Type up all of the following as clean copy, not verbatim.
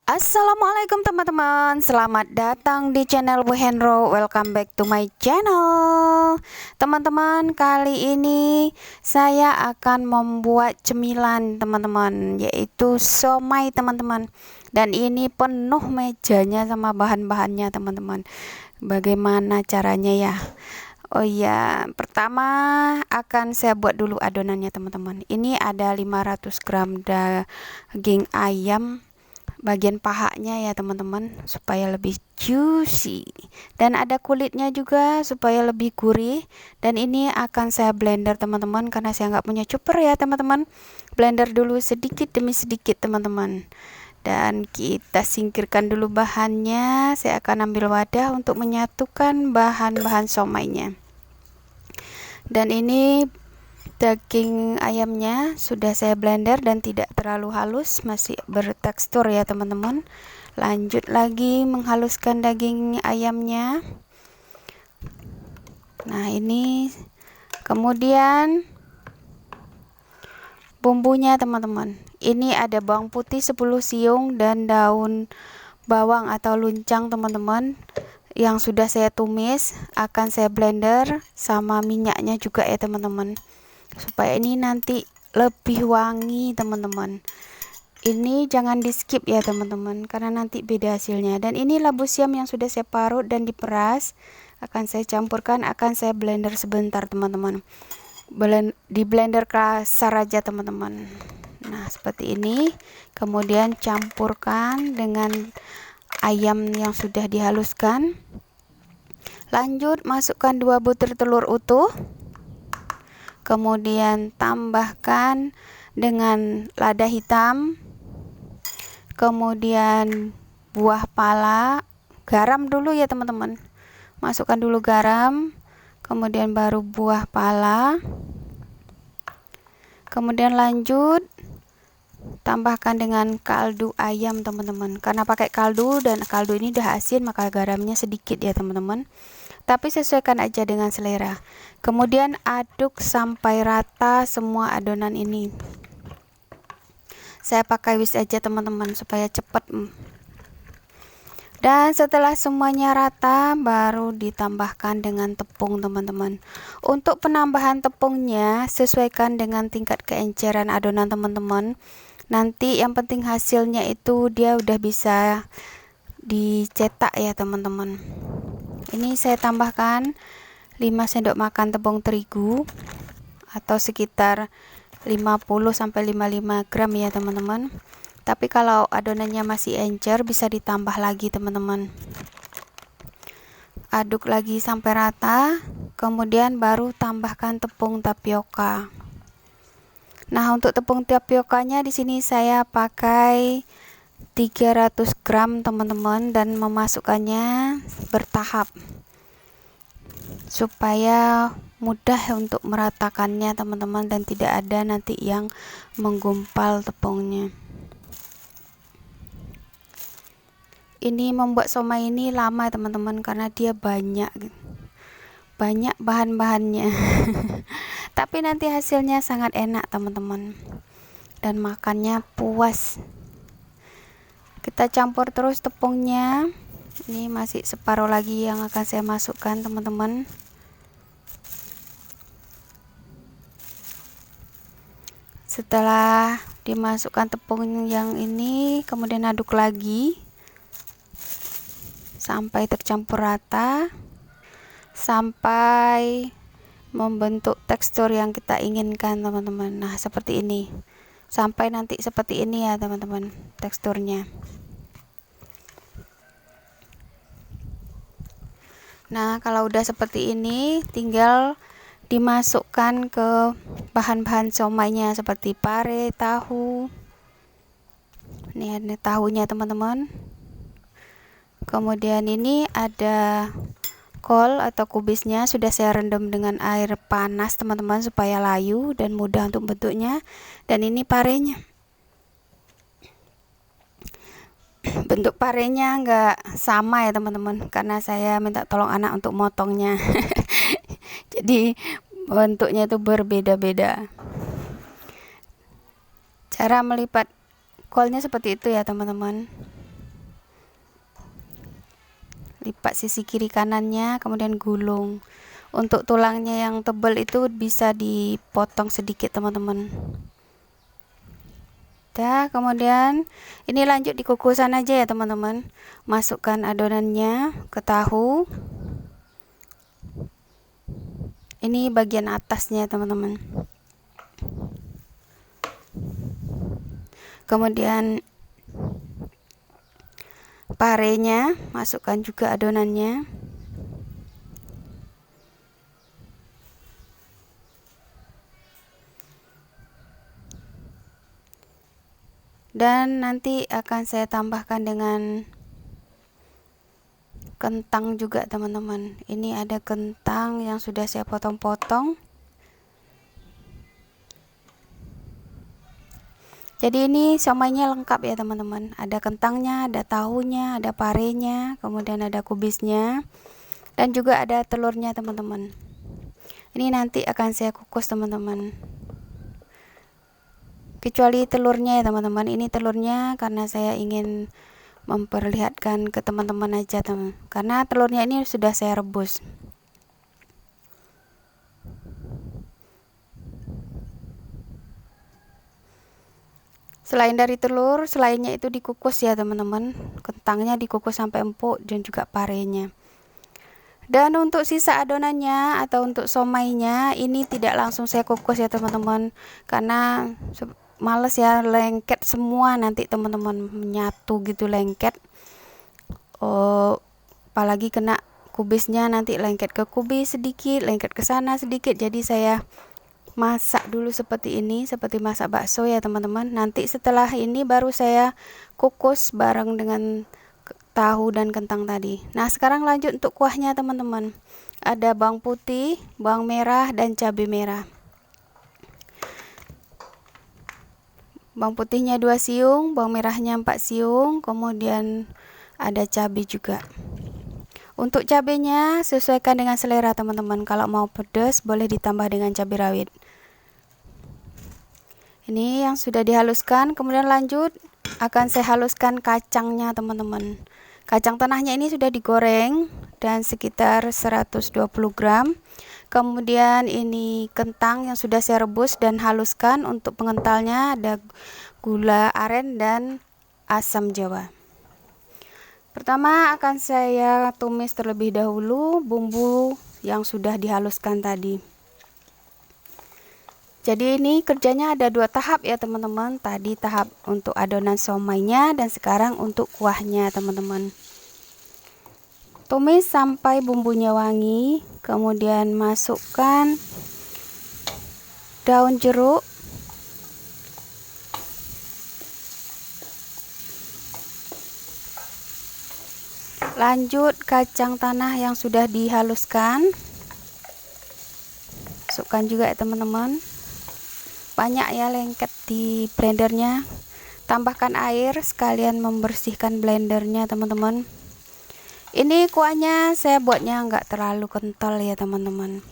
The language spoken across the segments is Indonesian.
Assalamualaikum teman-teman, selamat datang di channel Bu Henro. Welcome back to my channel. Teman-teman, kali ini saya akan membuat cemilan teman-teman, yaitu somai teman-teman. Dan ini penuh mejanya sama bahan-bahannya teman-teman. Bagaimana caranya ya? Oh iya, pertama akan saya buat dulu adonannya teman-teman. Ini ada 500 gram daging ayam bagian pahanya ya teman-teman, supaya lebih juicy, dan ada kulitnya juga supaya lebih gurih. Dan ini akan saya blender teman-teman, karena saya nggak punya chopper ya teman-teman. Blender dulu sedikit demi sedikit teman-teman, dan kita singkirkan dulu bahannya. Saya akan ambil wadah untuk menyatukan bahan-bahan somainya. Dan ini daging ayamnya sudah saya blender dan tidak terlalu halus, masih bertekstur ya teman-teman. Lanjut lagi menghaluskan daging ayamnya. Nah, ini kemudian bumbunya teman-teman. Ini ada bawang putih 10 siung dan daun bawang atau luncang teman-teman, yang sudah saya tumis. Akan saya blender sama minyaknya juga ya teman-teman, supaya ini nanti lebih wangi teman-teman. Ini jangan di skip ya teman-teman, karena nanti beda hasilnya. Dan ini labu siam yang sudah saya parut dan diperas, akan saya campurkan, akan saya blender sebentar teman-teman. Di blender kasar aja teman-teman. Nah, seperti ini. Kemudian campurkan dengan ayam yang sudah dihaluskan. Lanjut masukkan 2 butir telur utuh. Kemudian tambahkan dengan lada hitam, kemudian buah pala, garam dulu ya teman-teman. Masukkan dulu garam, kemudian baru buah pala. Kemudian lanjut tambahkan dengan kaldu ayam teman-teman. Karena pakai kaldu dan kaldu ini udah asin, maka garamnya sedikit ya teman-teman, tapi sesuaikan aja dengan selera. Kemudian aduk sampai rata semua adonan ini. Saya pakai whisk aja teman-teman supaya cepat. Dan setelah semuanya rata, baru ditambahkan dengan tepung teman-teman. Untuk penambahan tepungnya sesuaikan dengan tingkat keenceran adonan teman-teman. Nanti yang penting hasilnya itu dia udah bisa dicetak ya teman-teman. Ini saya tambahkan 5 sendok makan tepung terigu atau sekitar 50-55 gram ya teman-teman. Tapi kalau adonannya masih encer bisa ditambah lagi teman-teman. Aduk lagi sampai rata, kemudian baru tambahkan tepung tapioka. Nah, untuk tepung tapiokanya di sini saya pakai 300 gram teman-teman, dan memasukkannya bertahap supaya mudah untuk meratakannya teman-teman, dan tidak ada nanti yang menggumpal tepungnya. Ini membuat somai ini lama teman-teman, karena dia banyak bahan-bahannya. Tapi nanti hasilnya sangat enak teman-teman, dan makannya puas. Kita campur terus tepungnya. Ini masih separuh lagi yang akan saya masukkan teman-teman. Setelah dimasukkan tepung yang ini, kemudian aduk lagi sampai tercampur rata, sampai membentuk tekstur yang kita inginkan teman-teman. Nah, seperti ini. Sampai nanti seperti ini ya teman-teman teksturnya. Nah, kalau udah seperti ini, tinggal dimasukkan ke bahan-bahan somainya seperti pare, tahu. Ini ada tahunya teman-teman. Kemudian ini ada kol atau kubisnya, sudah saya rendam dengan air panas teman-teman supaya layu dan mudah untuk bentuknya. Dan ini parenya. Bentuk parenya nggak sama ya teman-teman, karena saya minta tolong anak untuk motongnya. Jadi bentuknya itu berbeda-beda. Cara melipat kolnya seperti itu ya teman-teman. lipat sisi kiri kanannya, kemudian gulung. Untuk tulangnya yang tebal itu bisa dipotong sedikit teman-teman. Dah, kemudian ini lanjut dikukusan aja ya teman-teman. Masukkan adonannya ke tahu. Ini bagian atasnya teman-teman. Kemudian parenya, masukkan juga adonannya. Dan nanti akan saya tambahkan dengan kentang juga teman-teman. Ini ada kentang yang sudah saya potong-potong. Jadi ini siomaynya lengkap ya teman-teman. Ada kentangnya, ada tahunya, ada parenya, kemudian ada kubisnya, dan juga ada telurnya teman-teman. Ini nanti akan saya kukus teman-teman. Kecuali telurnya ya teman-teman. Ini telurnya karena saya ingin memperlihatkan ke teman-teman aja teman. Karena telurnya ini sudah saya rebus. Selain dari telur, selainnya itu dikukus ya teman-teman. Kentangnya dikukus sampai empuk dan juga parenya. Dan untuk sisa adonannya atau untuk somainya ini tidak langsung saya kukus ya teman-teman. Karena males ya, lengket semua nanti teman-teman, menyatu gitu lengket. Apalagi kena kubisnya, nanti lengket ke kubis sedikit, lengket ke sana sedikit. Jadi saya masak dulu seperti ini, seperti masak bakso ya teman-teman. Nanti setelah ini baru saya kukus bareng dengan tahu dan kentang tadi. Nah sekarang lanjut untuk kuahnya teman-teman. Ada bawang putih, bawang merah, dan cabai merah. Bawang putihnya 2 siung, bawang merahnya 4 siung, kemudian ada cabai juga. Untuk cabenya sesuaikan dengan selera teman-teman. Kalau mau pedas boleh ditambah dengan cabai rawit. Ini yang sudah dihaluskan. Kemudian lanjut akan saya haluskan kacangnya teman-teman. Kacang tanahnya ini sudah digoreng dan sekitar 120 gram. Kemudian ini kentang yang sudah saya rebus dan haluskan. Untuk pengentalnya ada gula aren dan asam jawa. Pertama akan saya tumis terlebih dahulu bumbu yang sudah dihaluskan tadi. Jadi ini kerjanya ada 2 tahap ya teman-teman. Tadi tahap untuk adonan somainya dan sekarang untuk kuahnya teman-teman. Tumis sampai bumbunya wangi, kemudian masukkan daun jeruk, lanjut kacang tanah yang sudah dihaluskan, masukkan juga ya teman-teman. Banyak ya lengket di blendernya. Tambahkan air sekalian membersihkan blendernya teman-teman. Ini kuahnya saya buatnya nggak terlalu kental ya teman-teman,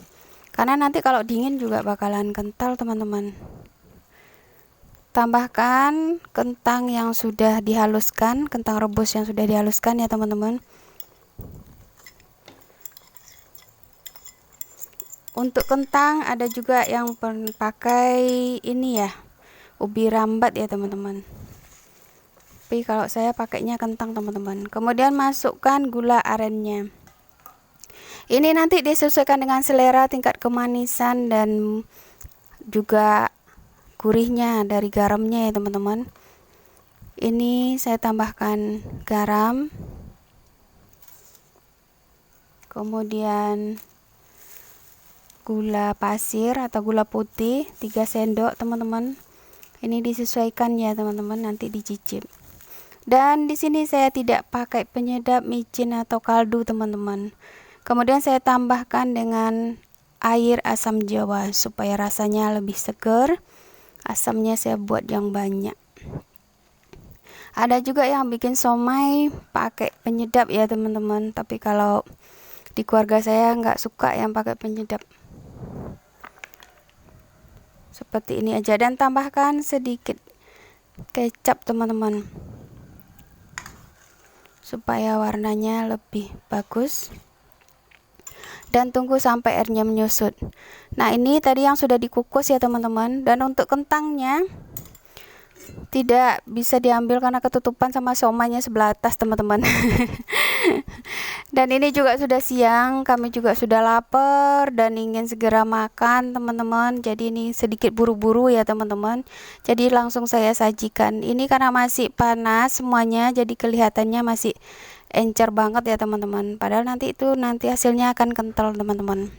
karena nanti kalau dingin juga bakalan kental teman-teman. Tambahkan kentang yang sudah dihaluskan, kentang rebus yang sudah dihaluskan ya teman-teman. Untuk kentang ada juga yang pakai ini ya, ubi rambat ya teman-teman. Tapi kalau saya pakainya kentang teman-teman. Kemudian masukkan gula arennya. Ini nanti disesuaikan dengan selera tingkat kemanisan dan juga gurihnya dari garamnya ya teman-teman. Ini saya tambahkan garam. Kemudian gula pasir atau gula putih 3 sendok teman-teman. Ini disesuaikan ya teman-teman, nanti dicicip. Dan di sini saya tidak pakai penyedap, micin atau kaldu teman-teman. Kemudian saya tambahkan dengan air asam jawa supaya rasanya lebih segar. Asamnya saya buat yang banyak. Ada juga yang bikin somai pakai penyedap ya teman-teman, tapi kalau di keluarga saya nggak suka yang pakai penyedap. Seperti ini aja, dan tambahkan sedikit kecap teman-teman supaya warnanya lebih bagus. Dan tunggu sampai airnya menyusut. Nah, ini tadi yang sudah dikukus ya teman-teman. Dan untuk kentangnya tidak bisa diambil karena ketutupan sama siomaynya sebelah atas teman-teman. Dan ini juga sudah siang, kami juga sudah lapar dan ingin segera makan teman-teman. Jadi ini sedikit buru-buru ya teman-teman. Jadi langsung saya sajikan. Ini karena masih panas semuanya, jadi kelihatannya masih encer banget ya teman-teman. Padahal nanti hasilnya akan kental teman-teman.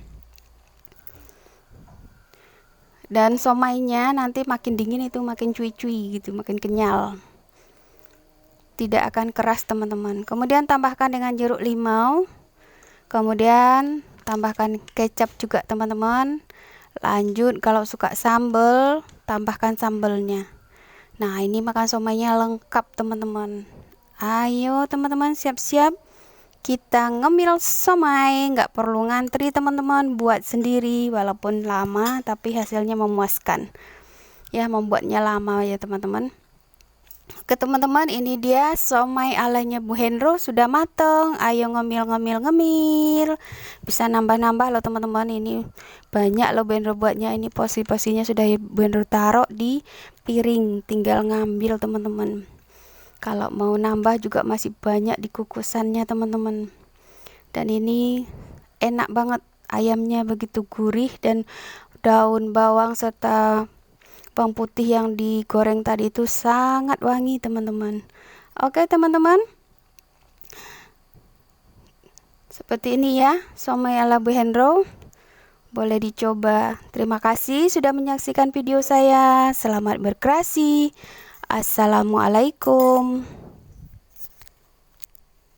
Dan somainya nanti makin dingin itu makin cuy-cuy gitu, makin kenyal. Tidak akan keras teman-teman. Kemudian tambahkan dengan jeruk limau. Kemudian tambahkan kecap juga teman-teman. Lanjut kalau suka sambal, tambahkan sambalnya. Nah, ini makan somainya lengkap teman-teman. Ayo teman-teman, siap-siap kita ngemil somai. Nggak perlu ngantri teman-teman, buat sendiri walaupun lama tapi hasilnya memuaskan ya. Membuatnya lama ya teman-teman. Oke teman-teman, ini dia somai alanya Bu Hendro sudah mateng. Ayo ngemil. Bisa nambah-nambah loh teman-teman. Ini banyak loh Bu Hendro buatnya. Ini porsi-porsinya sudah Bu Hendro taruh di piring, tinggal ngambil teman-teman. Kalau mau nambah juga masih banyak di kukusannya teman-teman. Dan ini enak banget, ayamnya begitu gurih dan daun bawang serta bawang putih yang digoreng tadi itu sangat wangi teman-teman. Oke teman-teman, seperti ini ya somai ala Bu Hendro. Boleh dicoba. Terima kasih sudah menyaksikan video saya. Selamat berkreasi. Assalamualaikum.